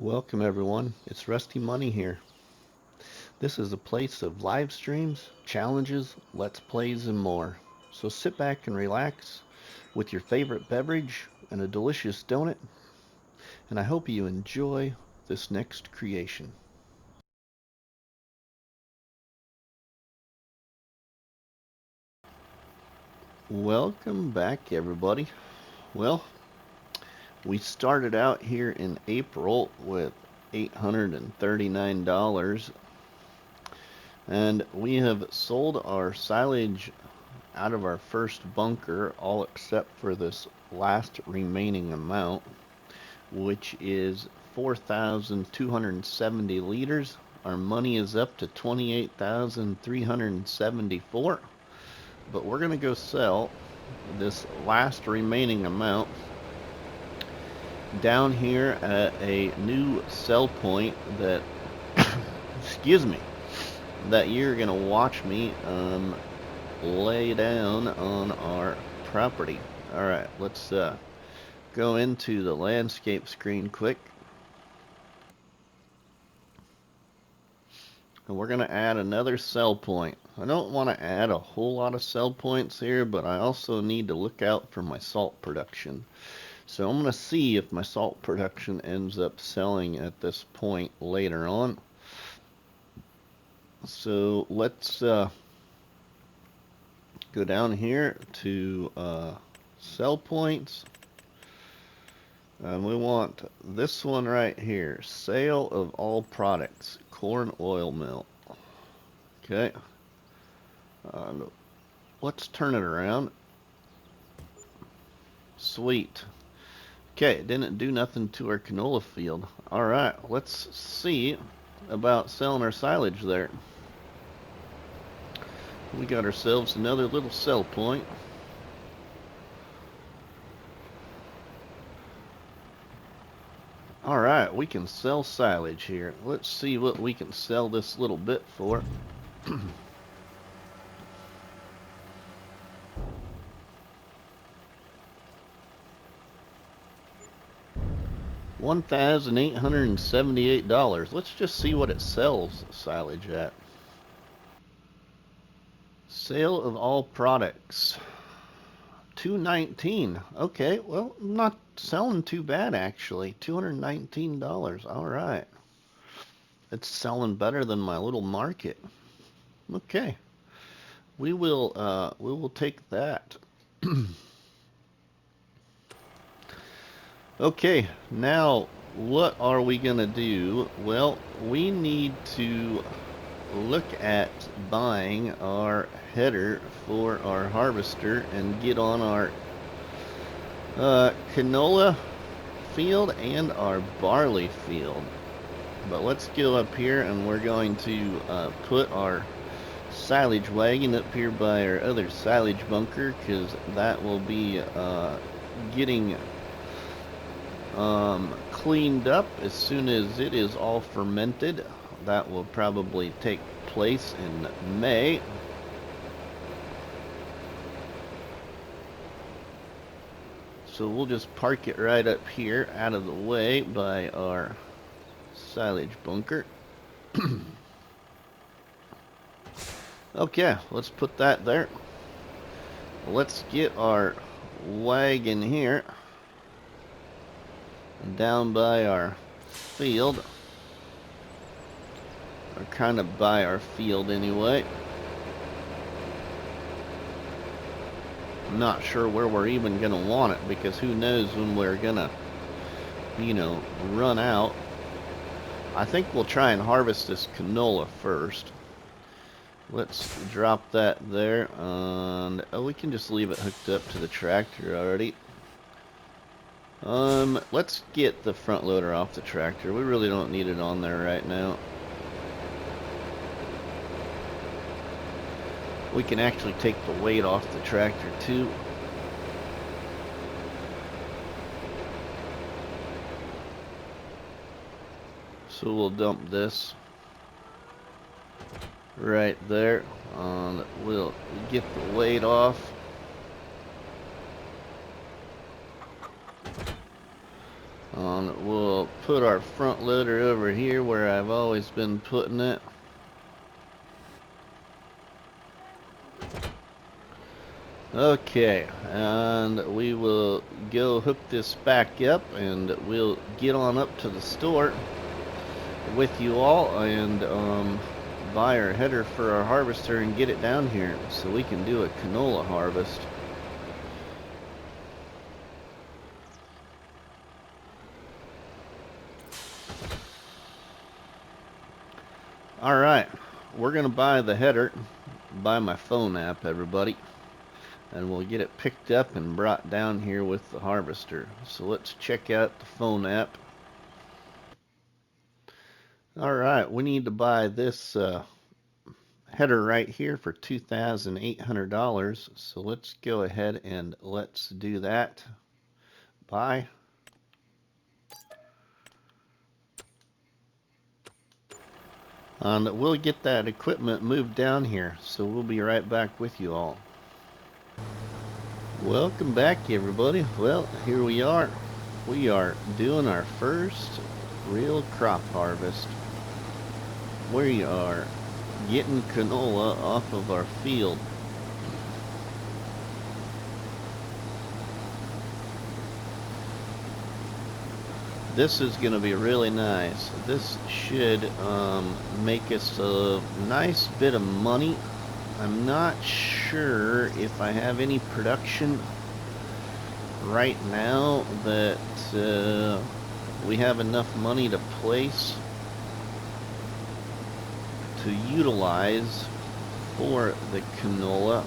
Welcome everyone, it's RustyMoney here. This is a place of live streams, challenges, let's plays and more. So sit back and relax with your favorite beverage and a delicious donut, and I hope you enjoy this next creation. Welcome back everybody. Well, we started out here in April with $839 and we have sold our silage out of our first bunker, all except for this last remaining amount, which is 4,270 liters. Our money is up to 28,374, but we're going to go sell this last remaining amount down here at a new sell point that, excuse me, that you're going to watch me lay down on our property. Alright, let's go into the landscape screen quick. And we're going to add another sell point. I don't want to add a whole lot of sell points here, but I also need to look out for my salt production. So I'm going to see if my salt production ends up selling at this point later on. So let's go down here to sell points. And we want this one right here, sale of all products, corn oil mill. Okay. Let's turn it around. Sweet. Okay, it didn't do nothing to our canola field. Alright, let's see about selling our silage there. We got ourselves another little sell point. Alright, we can sell silage here. Let's see what we can sell this little bit for. $1,878. Let's just see what it sells silage at. Sale of all products. $219. Okay, well, not selling too bad actually. $219. All right. It's selling better than my little market. Okay. We will take that. Okay, now what are we gonna do? Well, we need to look at buying our header for our harvester and get on our canola field and our barley field. But let's go up here and we're going to put our silage wagon up here by our other silage bunker, because that will be getting cleaned up as soon as it is all fermented. That will probably take place in May. So we'll just park it right up here out of the way by our silage bunker. Okay, let's put that there. Let's get our wagon here down by our field, or kind of by our field anyway. I'm not sure where we're even gonna want it, because who knows when we're gonna, you know, run out. I think we'll try and harvest this canola first. Let's drop that there, and oh, we can just leave it hooked up to the tractor already. Let's get the front loader off the tractor. We really don't need it on there right now. We can actually take the weight off the tractor too. So we'll dump this right there, and we'll get the weight off. And we'll put our front loader over here where I've always been putting it. Okay, and we will go hook this back up, and we'll get on up to the store with you all and buy our header for our harvester and get it down here so we can do a canola harvest. Alright, we're going to buy the header by my phone app, everybody. And we'll get it picked up and brought down here with the harvester. So let's check out the phone app. Alright, we need to buy this header right here for $2,800. So let's go ahead and let's do that. Buy. And we'll get that equipment moved down here. So we'll be right back with you all. Welcome back, everybody. Well, here we are. We are doing our first real crop harvest. We are getting canola off of our field. This is going to be really nice. This should make us a nice bit of money. I'm not sure if I have any production right now that we have enough money to place to utilize for the canola.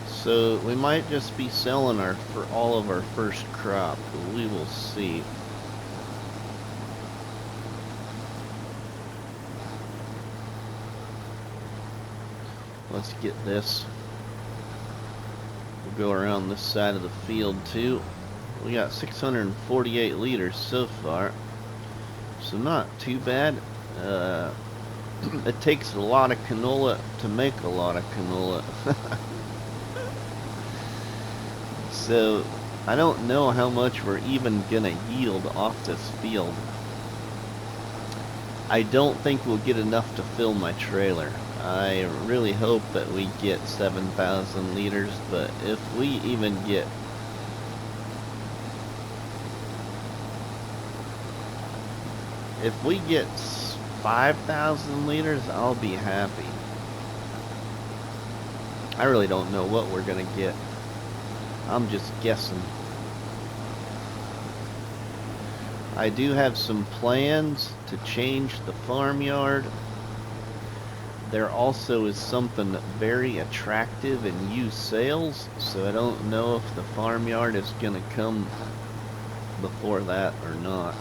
So we might just be selling for all of our first crop. We will see. Let's get this. We'll go around this side of the field too. We got 648 liters so far, so not too bad. It takes a lot of canola to make a lot of canola. So I don't know how much we're even gonna yield off this field. I don't think we'll get enough to fill my trailer. I really hope that we get 7,000 liters, but if we even get if we get 5,000 liters, I'll be happy. I really don't know what we're gonna get. I'm just guessing. I do have some plans to change the farmyard. There also is something very attractive in used sales, so I don't know if the farmyard is going to come before that or not.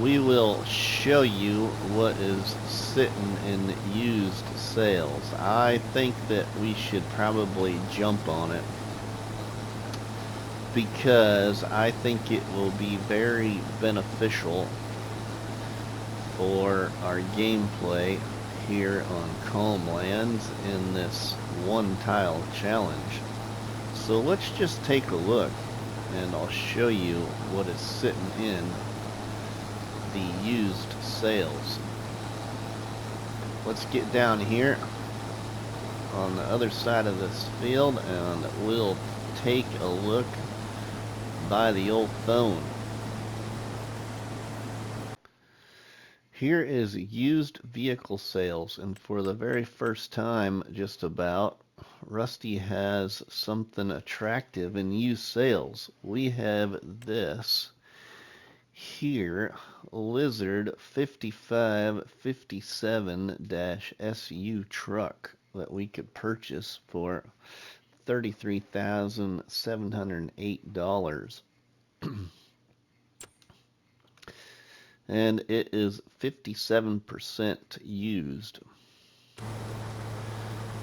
We will show you what is sitting in used sales. I think that we should probably jump on it, because I think it will be very beneficial for our gameplay here on Calm Lands in this one tile challenge. So let's just take a look and I'll show you what is sitting in the used sales. Let's get down here on the other side of this field and we'll take a look by the old phone. Here is used vehicle sales, and for the very first time just about, Rusty has something attractive in used sales. We have this here, Lizard 5557-SU truck that we could purchase for $33,708. And it is 57% used.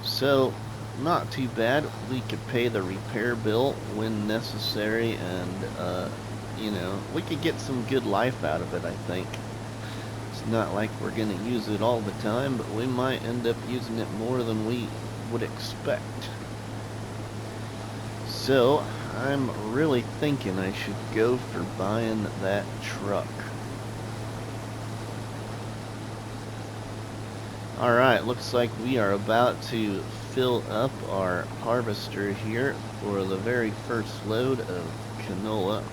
So not too bad. We could pay the repair bill when necessary, and you know, we could get some good life out of it, I think. It's not like we're gonna use it all the time, but we might end up using it more than we would expect. So, I'm really thinking I should go for buying that truck. Alright, looks like we are about to fill up our harvester here for the very first load of canola.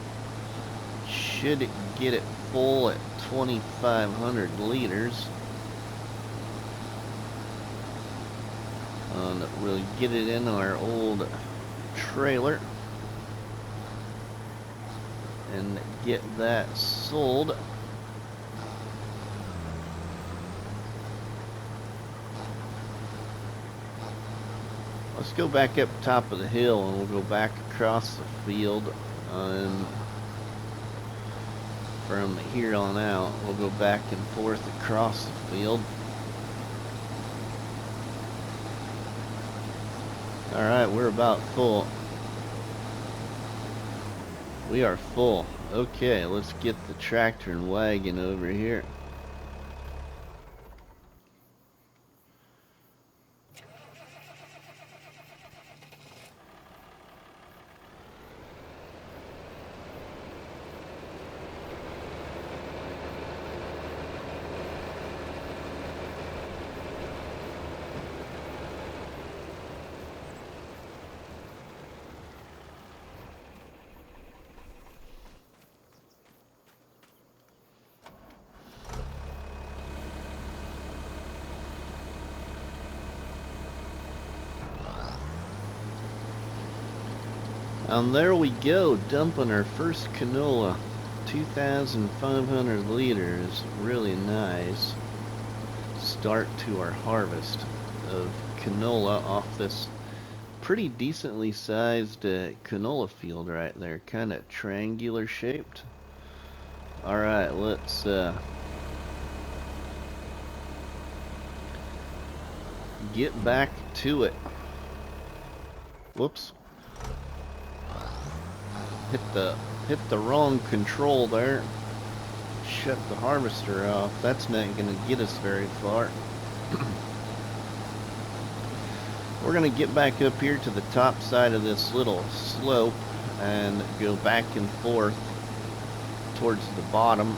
Should get it full at 2,500 liters. And we'll get it in our old trailer and get that sold. Let's go back up top of the hill and we'll go back across the field, and from here on out we'll go back and forth across the field. Alright, we're about full. We are full. Okay, let's get the tractor and wagon over here. And there we go, dumping our first canola. 2,500 liters. Really nice start to our harvest of canola off this pretty decently sized canola field right there. Kind of triangular shaped. Alright, let's get back to it. Whoops. Hit the wrong control there. Shut the harvester off. That's not gonna get us very far. We're gonna get back up here to the top side of this little slope and go back and forth towards the bottom,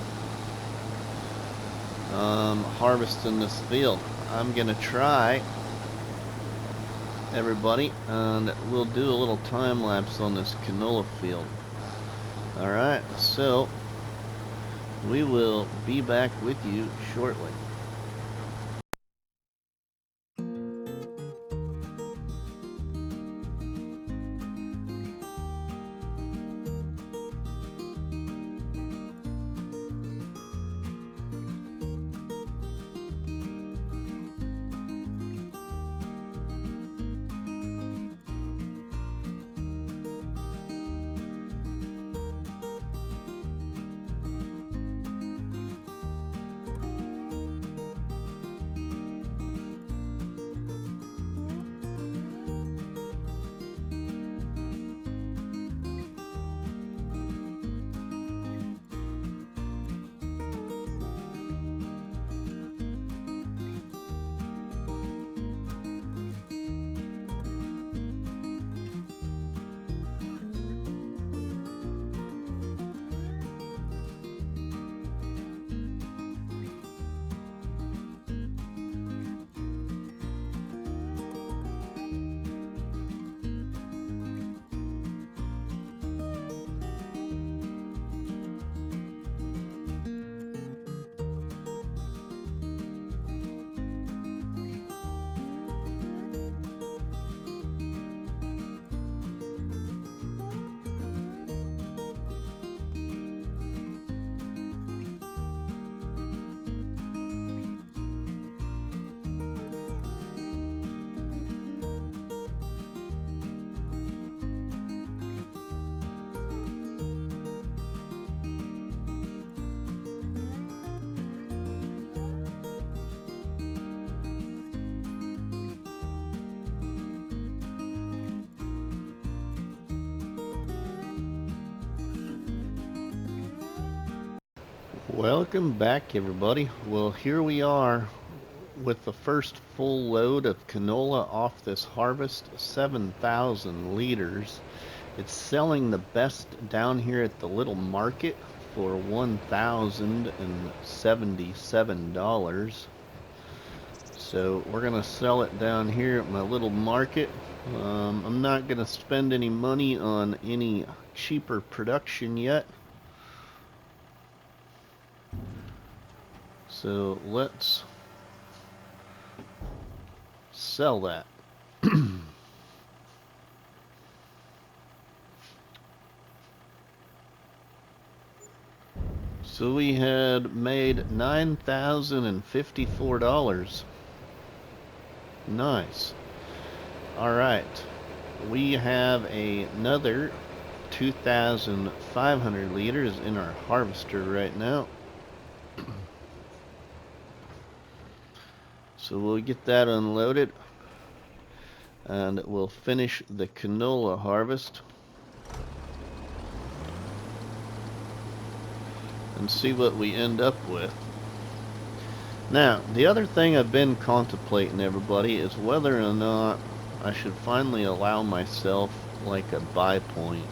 harvesting this field. I'm gonna try, everybody, and we'll do a little time lapse on this canola field. Alright, so we will be back with you shortly. Welcome back, everybody. Well, here we are with the first full load of canola off this harvest, 7,000 liters. It's selling the best down here at the little market for $1,077. So we're gonna sell it down here at my little market. I'm not gonna spend any money on any cheaper production yet. So let's sell that. So we had made $9,054. Nice. Alright. We have another 2,500 liters in our harvester right now. So we'll get that unloaded and we'll finish the canola harvest and see what we end up with. Now, the other thing I've been contemplating, everybody, is whether or not I should finally allow myself like a buy point.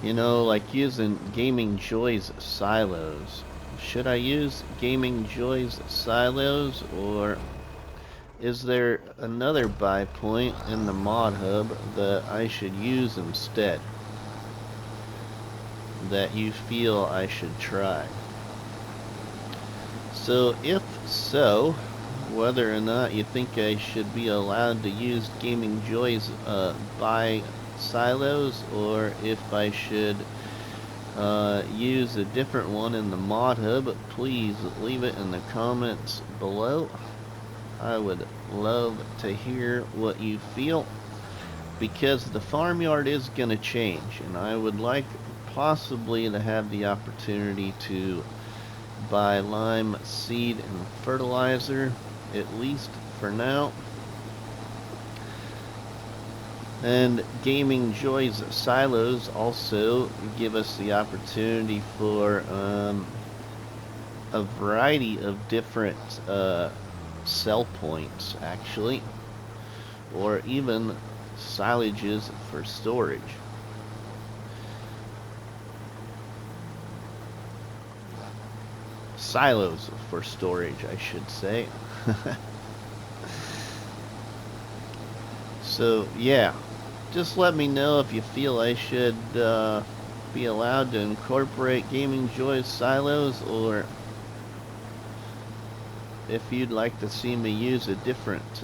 You know, like using Gaming Joy's silos. Should I use Gaming Joy's silos, or is there another buy point in the mod hub that I should use instead, that you feel I should try? So if so, whether or not you think I should be allowed to use Gaming Joy's buy silos, or if I should use a different one in the mod hub, please leave it in the comments below. I would love to hear what you feel, because the farmyard is going to change, and I would like possibly to have the opportunity to buy lime seed and fertilizer, at least for now. And Gaming Joy's silos also give us the opportunity for a variety of different sell points, actually, or even silages for storage. Silos for storage, I should say. So yeah, just let me know if you feel I should be allowed to incorporate Gaming Joy's silos, or if you'd like to see me use a different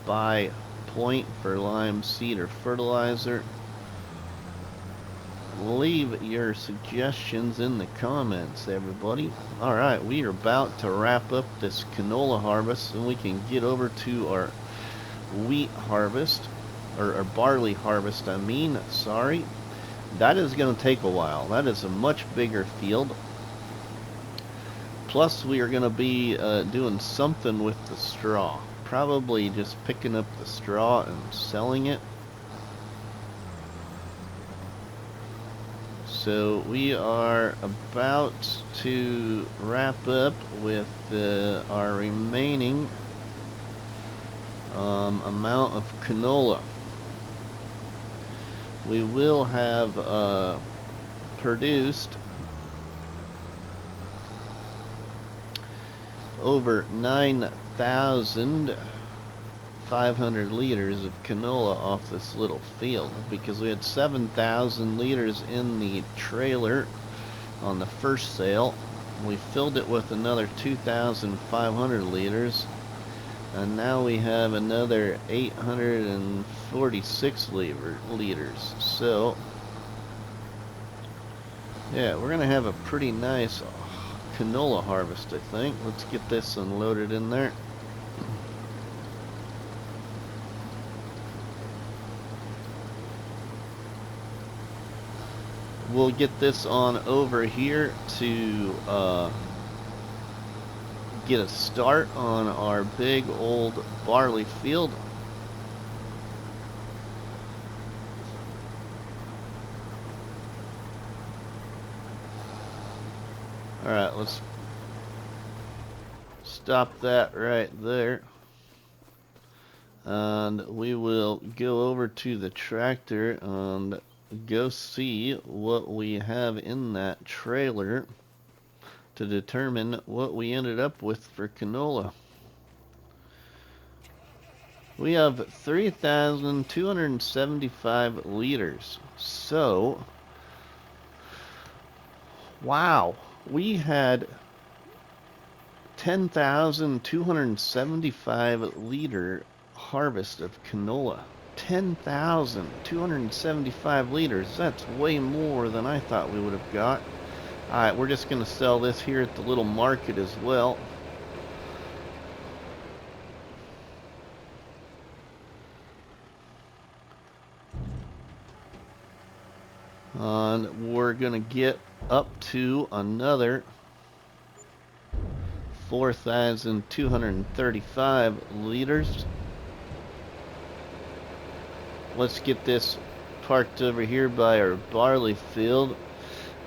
buy point for lime seed or fertilizer. Leave your suggestions in the comments, everybody. Alright, we are about to wrap up this canola harvest, and we can get over to our wheat harvest, or our barley harvest, I mean, sorry. That is going to take a while. That is a much bigger field. Plus, we are going to be doing something with the straw. Probably just picking up the straw and selling it. So we are about to wrap up with our remaining amount of canola. We will have produced over 9,500 liters of canola off this little field, because we had 7,000 liters in the trailer on the first sale. We filled it with another 2,500 liters, and now we have another 846 liters. So yeah, we're gonna have a pretty nice canola harvest, I think. Let's get this unloaded in there. We'll get this on over here to get a start on our big old barley field. Alright, let's stop that right there. and we will go over to the tractor and go see what we have in that trailer to determine what we ended up with for canola. We have 3,275 liters. So, wow, we had 10,275 liter harvest of canola. 10,275 liters. That's way more than I thought we would have got. Alright, we're just going to sell this here at the little market as well. And we're going to get up to another 4,235 liters. Let's get this parked over here by our barley field.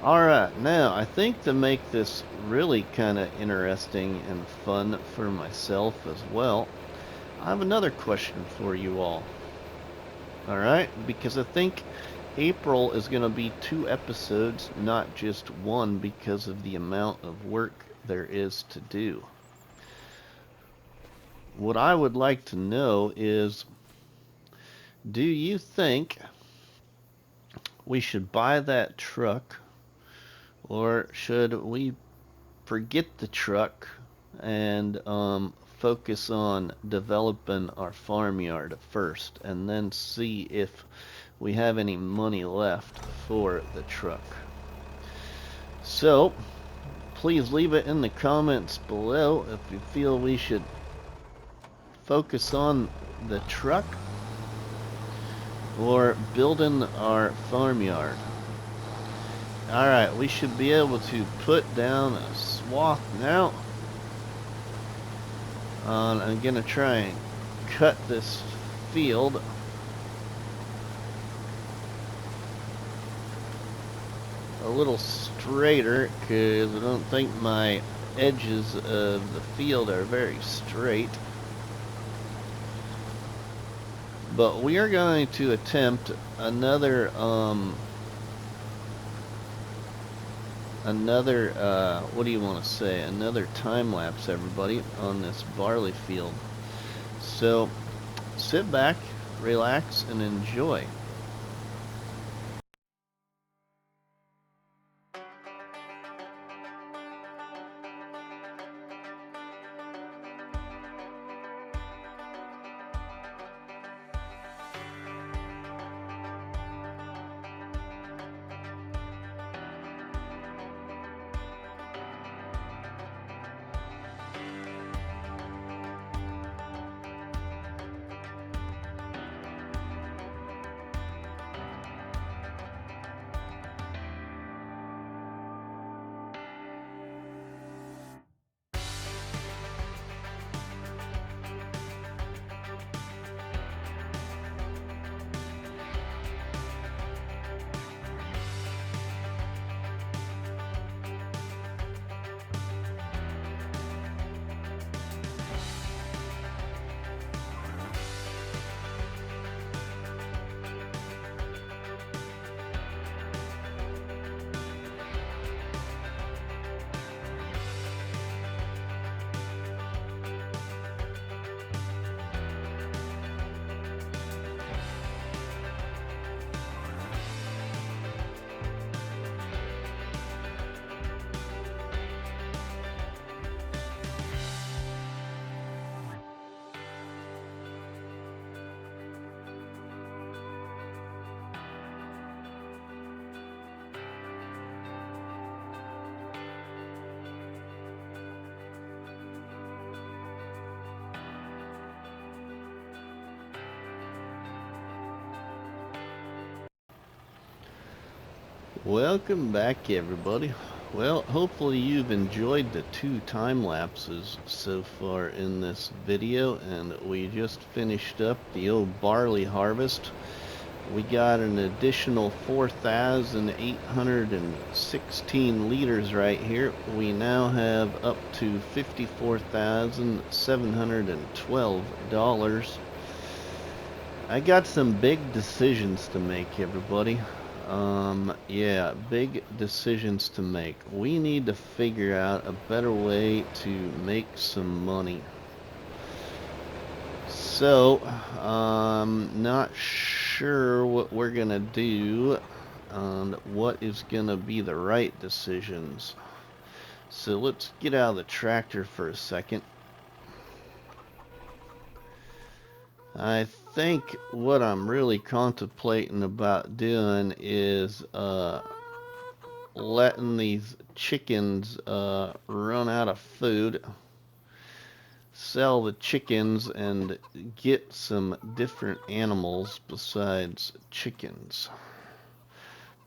Alright, now I think to make this really kind of interesting and fun for myself as well, I have another question for you all. Alright, because I think April is going to be 2 episodes, not just 1, because of the amount of work there is to do. What I would like to know is, do you think we should buy that truck, or should we forget the truck and focus on developing our farmyard first, and then see if we have any money left for the truck? So please leave it in the comments below if you feel we should focus on the truck or building our farmyard. Alright, we should be able to put down a swath now. I'm gonna try and cut this field a little straighter, because I don't think my edges of the field are very straight. But we are going to attempt another what do you want to say, another time lapse, everybody, on this barley field. So sit back, relax, and enjoy. Welcome back, everybody. Well, hopefully you've enjoyed the 2 time lapses so far in this video, and we just finished up the old barley harvest. We got an additional 4,816 liters right here. We now have up to $54,712. I got some big decisions to make, everybody. Yeah, big decisions to make. We need to figure out a better way to make some money. So, not sure what we're gonna do and what is gonna be the right decisions. So let's get out of the tractor for a second. I think what I'm really contemplating about doing is letting these chickens run out of food, sell the chickens, and get some different animals besides chickens.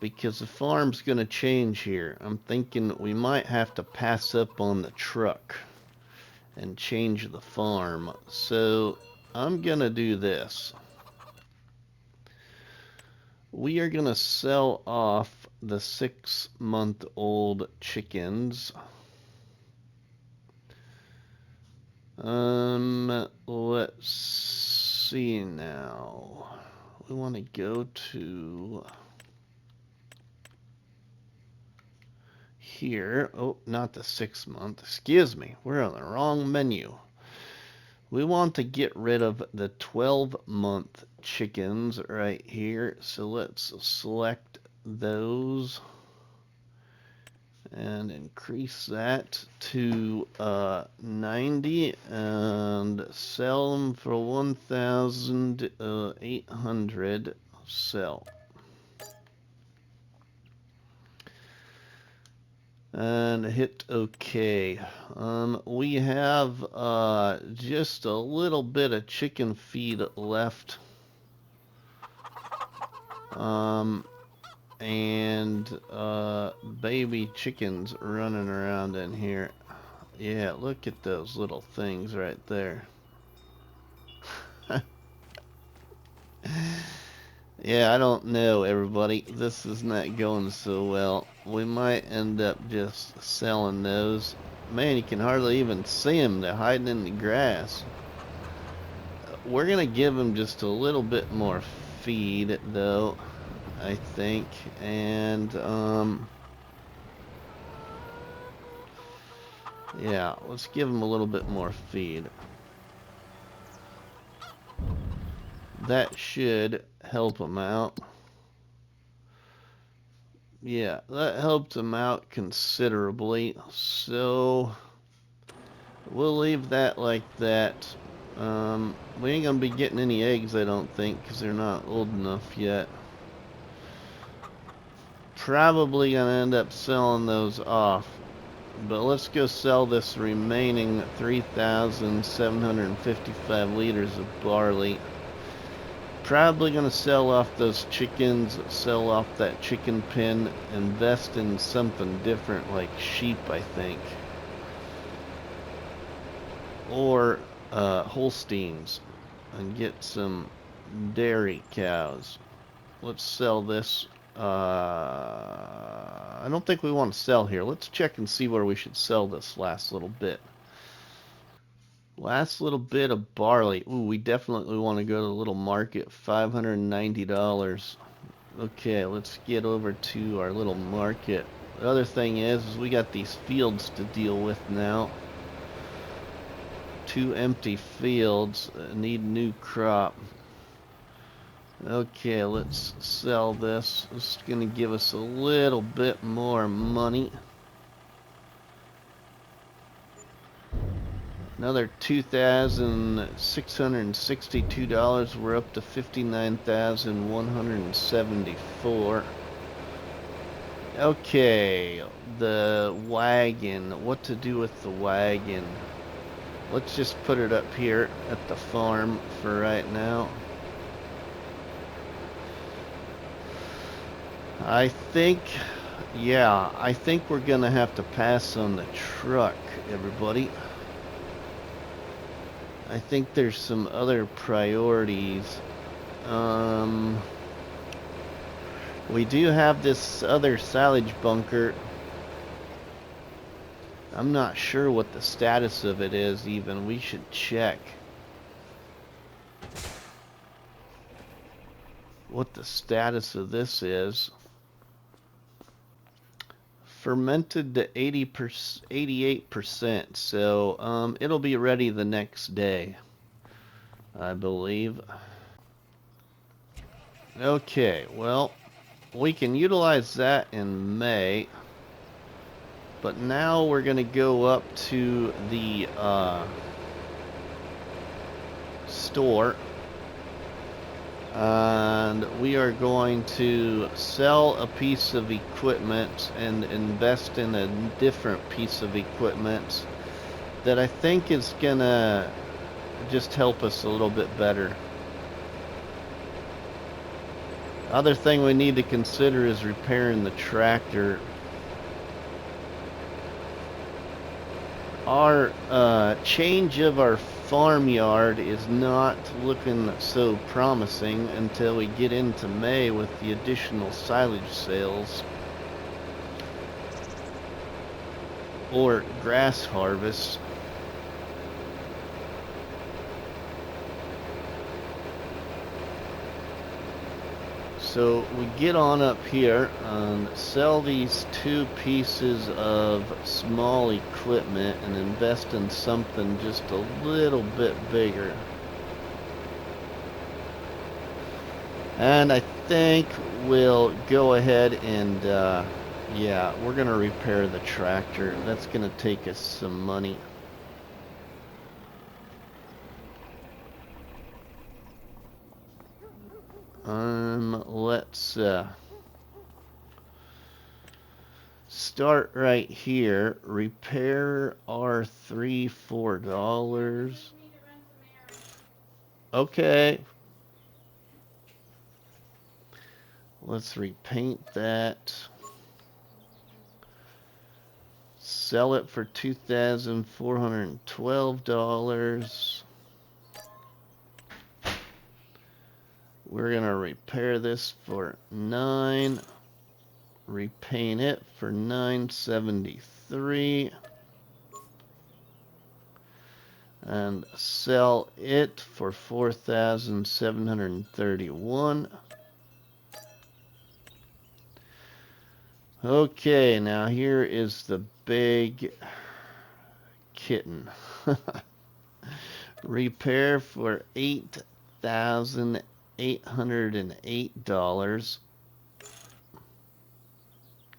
Because the farm's going to change here. I'm thinking we might have to pass up on the truck and change the farm. So I'm going to do this. We are going to sell off the 6-month-old chickens. Let's see now. We want to go to here. Oh, not the 6-month. Excuse me. We're on the wrong menu. We want to get rid of the 12-month chickens right here. So let's select those and increase that to 90 and sell them for 1,800. Sell. And hit OK. We have just a little bit of chicken feed left. And baby chickens running around in here. Yeah, look at those little things right there. Yeah, I don't know, everybody. This is not going so well. We might end up just selling those. Man, you can hardly even see them. They're hiding in the grass. We're going to give them just a little bit more feed, though, I think. And, yeah, let's give them a little bit more feed. That should help them out. Yeah, that helped them out considerably. So we'll leave that like that. We ain't gonna be getting any eggs, I don't think, because they're not old enough yet. Probably gonna end up selling those off. But let's go sell this remaining 3,755 liters of barley. Probably gonna sell off those chickens, sell off that chicken pen, invest in something different like sheep, I think. Or Holsteins and get some dairy cows. Let's sell this. I don't think we want to sell here. Let's check and see where we should sell this last little bit. Last little bit of barley. Ooh, we definitely want to go to the little market. $590. Okay, let's get over to our little market. The other thing is we got these fields to deal with now. 2 empty fields. Need new crop. Okay, let's sell this. This is going to give us a little bit more money. Another $2,662. We're up to $59,174. Okay, the wagon. What to do with the wagon? Let's just put it up here at the farm for right now. I think we're gonna have to pass on the truck, everybody. I think there's some other priorities. We do have this other silage bunker. I'm not sure what the status of it is even. We should check. what the status of this is. Fermented to 88%, so it'll be ready the next day, I believe. Okay, well, we can utilize that in May, but now we're going to go up to the store, and we are going to sell a piece of equipment and invest in a different piece of equipment that I think is gonna just help us a little bit better. Other thing we need to consider is repairing the tractor. Our change of our farmyard is not looking so promising until we get into May with the additional silage sales or grass harvest. So we get on up here and sell these 2 pieces of small equipment and invest in something just a little bit bigger. And I think we'll go ahead and, yeah, we're going to repair the tractor. That's going to take us some money. Let's start right here. Repair R3, $4. Okay. Let's repaint that. Sell it for $2,412. We're gonna repair this for $9. Repaint it for $9.73. And sell it for $4,731. Okay, now here is the big kitten. Repair for $8,808.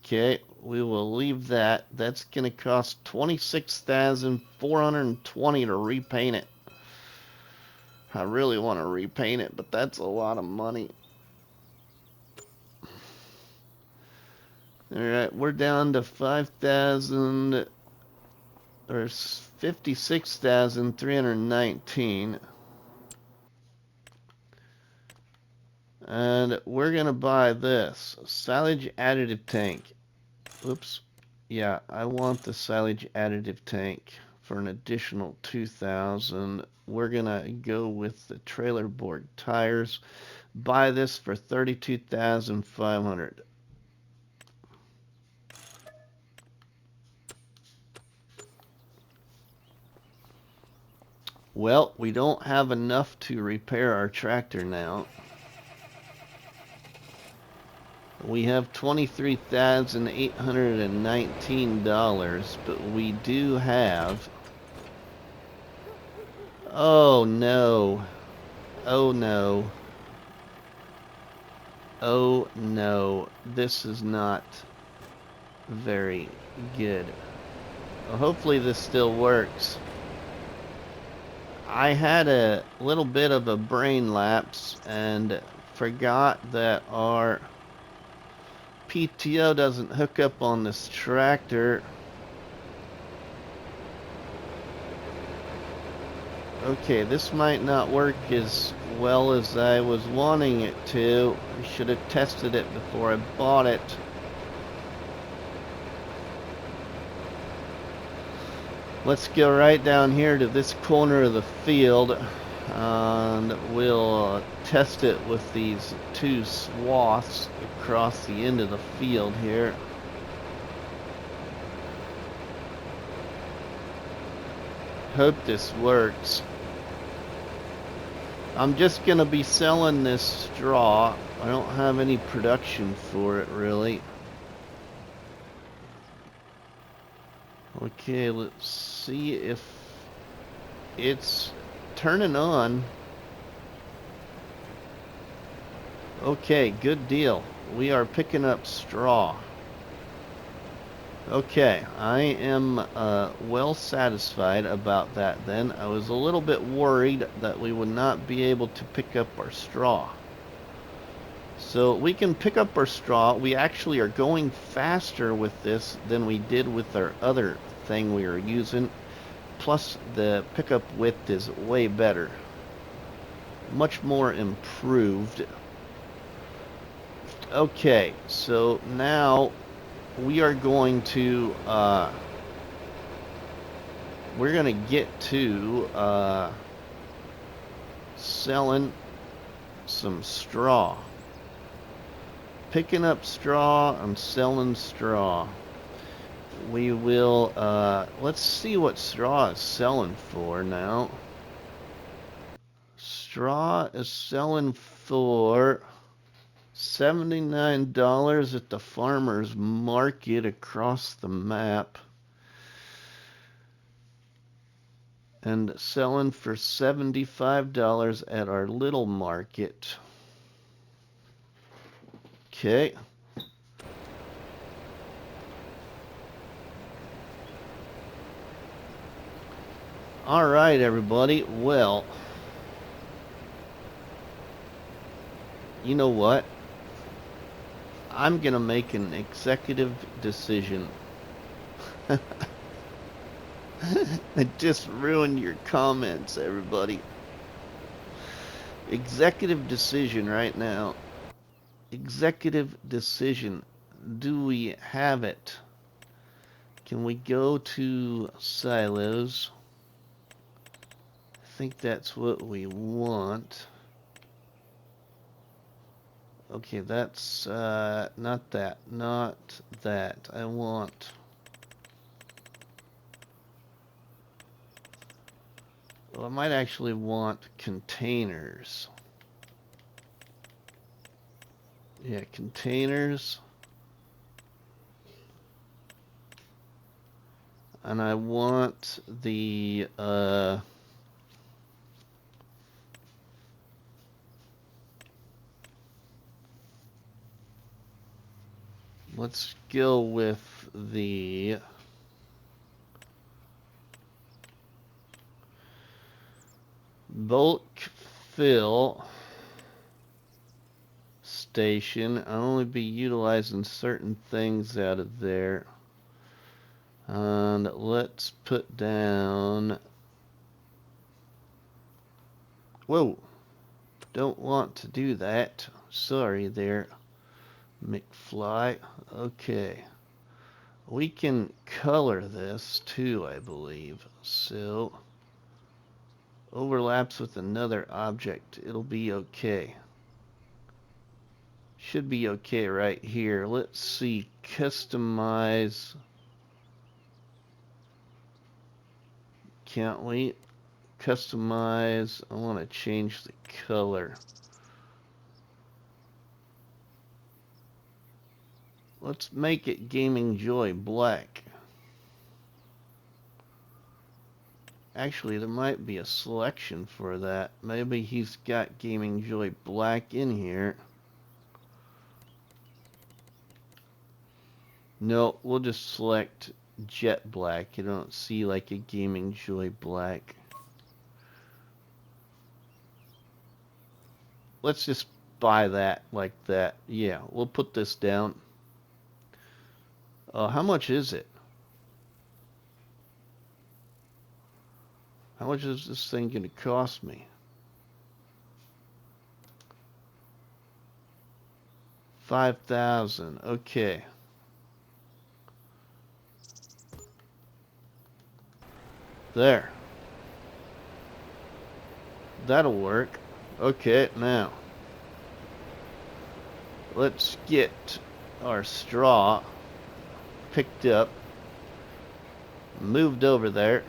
Okay, we will leave that. That's going to cost $26,420 to repaint it. I really want to repaint it, but that's a lot of money. Alright, we're down to 5,000 or 56,319. And we're going to buy this silage additive tank. Oops. Yeah, I want the silage additive tank for an additional 2,000. We're going to go with the trailer board tires. Buy this for 32,500. Well, we don't have enough to repair our tractor now. We have $23,819, but we do have... Oh no. Oh no. Oh no. This is not very good. Well, hopefully this still works. I had a little bit of a brain lapse and forgot that our PTO doesn't hook up on this tractor. Okay, this might not work as well as I was wanting it to. I should have tested it before I bought it. Let's go right down here to this corner of the field and we'll test it with these 2 swaths across the end of the field here. Hope this works. I'm just gonna be selling this straw I don't have any production for it, really. Okay, let's see if it's turning on. Okay, good deal. We are picking up straw. Okay, I am well satisfied about that then. I was a little bit worried that we would not be able to pick up our straw. So we can pick up our straw. We actually are going faster with this than we did with our other thing we were using. Plus the pickup width is way better. Much more improved. Okay, so now we are going to we're gonna get to selling some straw. Picking up straw and selling straw. We will let's see what straw is selling for now. Straw is selling for $79 at the farmer's market across the map, and selling for $75 at our little market. Okay. All right, everybody. Well, you know what? I'm gonna make an executive decision. I just ruined your comments, everybody. Executive decision right now. Executive decision. Do we have it? Can we go to silos? I think that's what we want. Okay, that's not that. Not that. I want... Well, I might actually want containers. Yeah, containers. And I want the let's go with the bulk fill station. I'll only be utilizing certain things out of there. And let's put down... Whoa! Don't want to do that. Sorry there, McFly. Okay. We can color this too, I believe. So, overlaps with another object. It'll be okay. Should be okay right here. Let's see. Customize. Can't we? Customize. I want to change the color. Let's make it Gaming Joy black. Actually, there might be a selection for that. Maybe he's got Gaming Joy black in here. No, we'll just select jet black. You don't see like a Gaming Joy black. Let's just buy that like that. Yeah, we'll put this down. How much is it? How much is this thing going to cost me? $5,000. Okay. There. That'll work. Okay, now let's get our straw picked up, moved over there.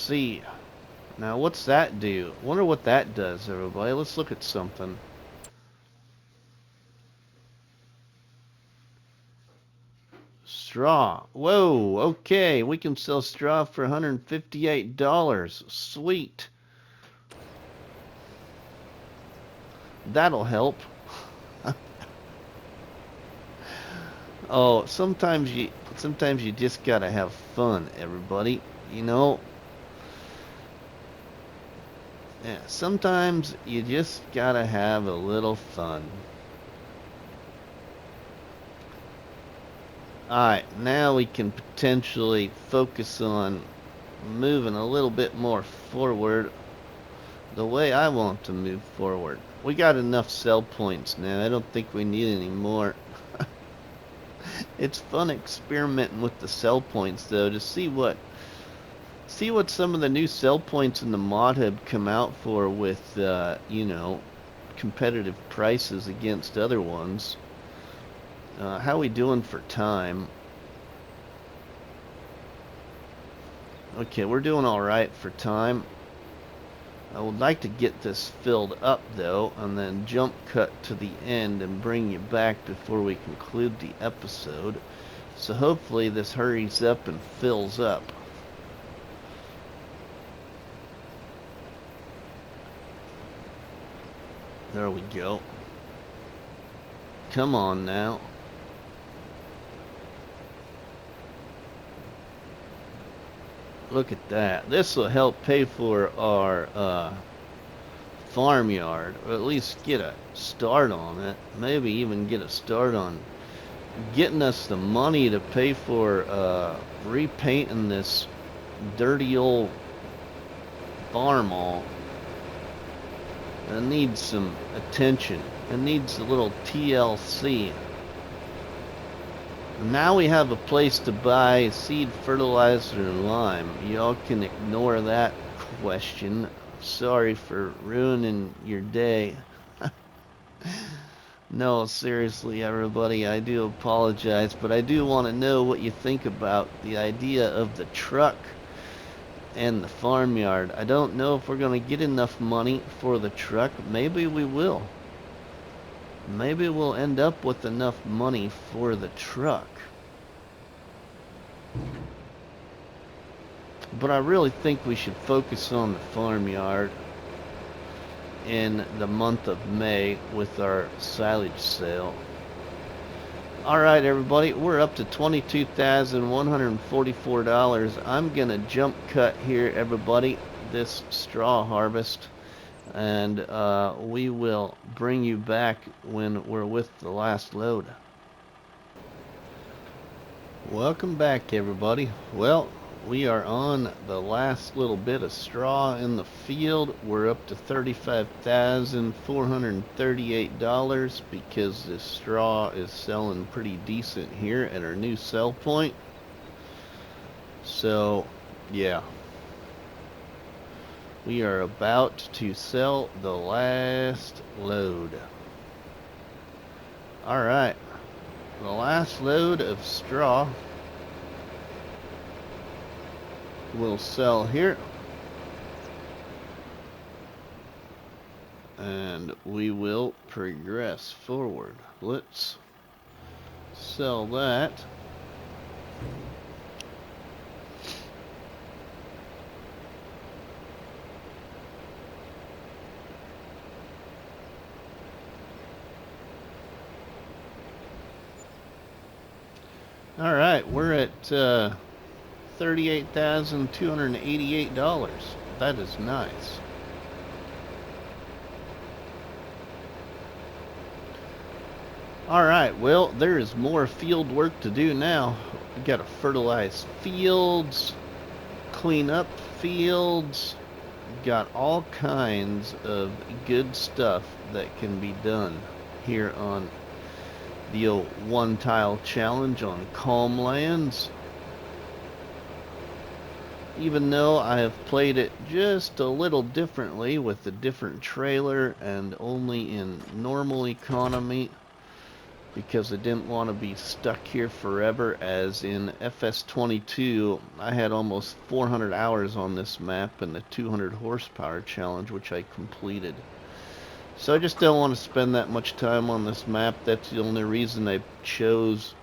see. Now, what's that do? Wonder what that does, everybody. Let's look at something. Straw. Whoa, okay. We can sell straw for $158. Sweet. That'll help. Oh, sometimes you just gotta have fun, everybody. You know? Yeah, sometimes you just gotta have a little fun. Alright, now we can potentially focus on moving a little bit more forward the way I want to move forward. We got enough sell points now. I don't think we need any more. It's fun experimenting with the sell points though, to see what some of the new sell points in the mod have come out for with you know, competitive prices against other ones. How we doing for time? Okay, we're doing alright for time. I would like to get this filled up though, and then jump cut to the end and bring you back before we conclude the episode. So hopefully this hurries up and fills up. There we go. Come on now. Look at that. This will help pay for our farmyard, or at least get a start on it. Maybe even get a start on getting us the money to pay for repainting this dirty old Farmall. It needs some attention. It needs a little TLC. Now we have a place to buy seed, fertilizer, and lime. Y'all can ignore that question. Sorry for ruining your day. No, seriously, everybody, I do apologize, but I do want to know what you think about the idea of the truck and the farmyard. I don't know if we're going to get enough money for the truck. Maybe we will. Maybe we'll end up with enough money for the truck. But I really think we should focus on the farmyard in the month of May with our silage sale. Alright everybody, we're up to $22,144. I'm gonna jump cut here, everybody, this straw harvest. And we will bring you back when we're with the last load. Welcome back, everybody. Well, we are on the last little bit of straw in the field. We're up to $35,438 because this straw is selling pretty decent here at our new sell point. So, yeah. We are about to sell the last load. Alright. The last load of straw will sell here. And we will progress forward. Let's sell that. All right, we're at $38,288. That is nice. All right, well, there is more field work to do now. We got to fertilize fields, clean up fields. Got all kinds of good stuff that can be done here on the old one-tile challenge on Calm Lands. Even though I have played it just a little differently with a different trailer and only in normal economy, because I didn't want to be stuck here forever. As in FS25, I had almost 400 hours on this map in the 200 horsepower challenge, which I completed. So I just don't want to spend that much time on this map. That's the only reason I chose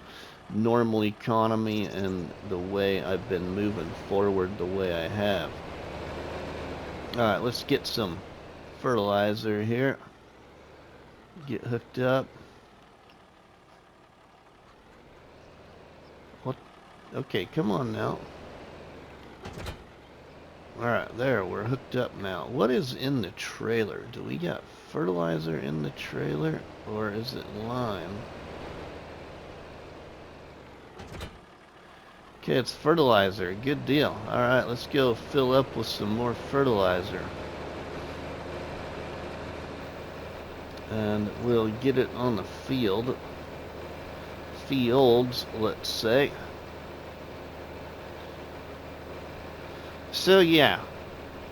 normal economy and the way I've been moving forward the way I have. Alright, let's get some fertilizer here. Get hooked up. What? Okay, come on now. Alright, there, we're hooked up now. What is in the trailer? Do we got fertilizer in the trailer? Or is it lime? Okay, it's fertilizer. Good deal. Alright, let's go fill up with some more fertilizer. And we'll get it on the field. Fields, let's say. So yeah,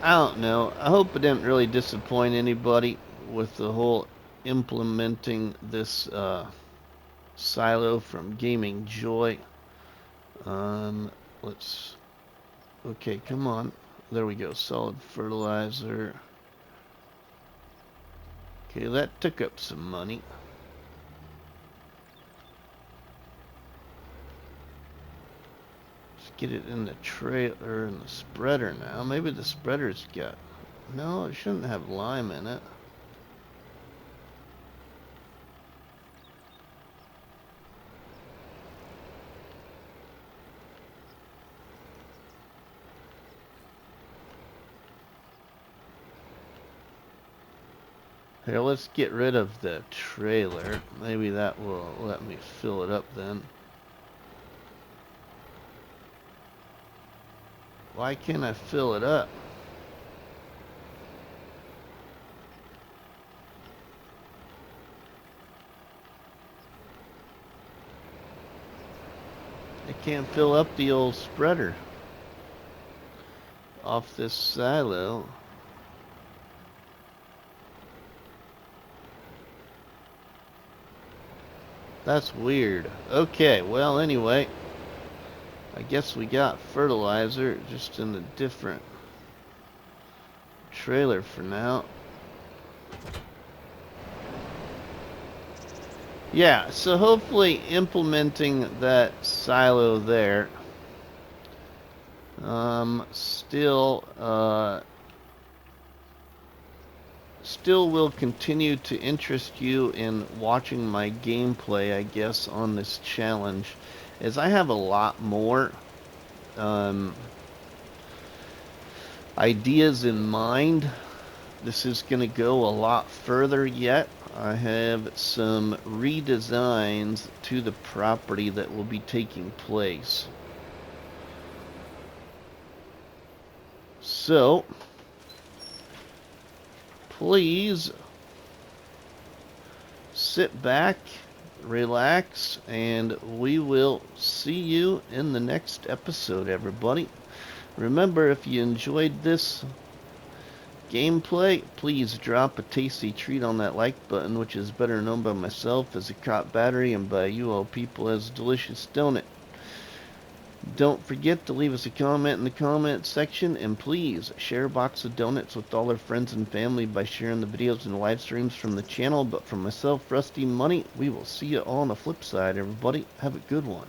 I don't know. I hope I didn't really disappoint anybody with the whole implementing this silo from Gaming Joy. Let's... Okay, come on. There we go. Solid fertilizer. Okay, that took up some money. Let's get it in the trailer, in the spreader now. Maybe the spreader's got... No, it shouldn't have lime in it. Here, let's get rid of the trailer. Maybe that will let me fill it up then. Why can't I fill it up? I can't fill up the old spreader off this silo. That's weird. Okay, well, anyway, I guess we got fertilizer, just in a different trailer for now. Yeah, so hopefully implementing that silo there still will continue to interest you in watching my gameplay, I guess, on this challenge, as I have a lot more ideas in mind. This is going to go a lot further yet. I have some redesigns to the property that will be taking place. So, please sit back, relax, and we will see you in the next episode, everybody. Remember, if you enjoyed this gameplay, please drop a tasty treat on that like button, which is better known by myself as a cop battery and by you all people as a delicious donut. Don't forget to leave us a comment in the comment section, and please share a box of donuts with all our friends and family by sharing the videos and live streams from the channel. But from myself, RustyMoney, we will see you all on the flip side, everybody. Have a good one.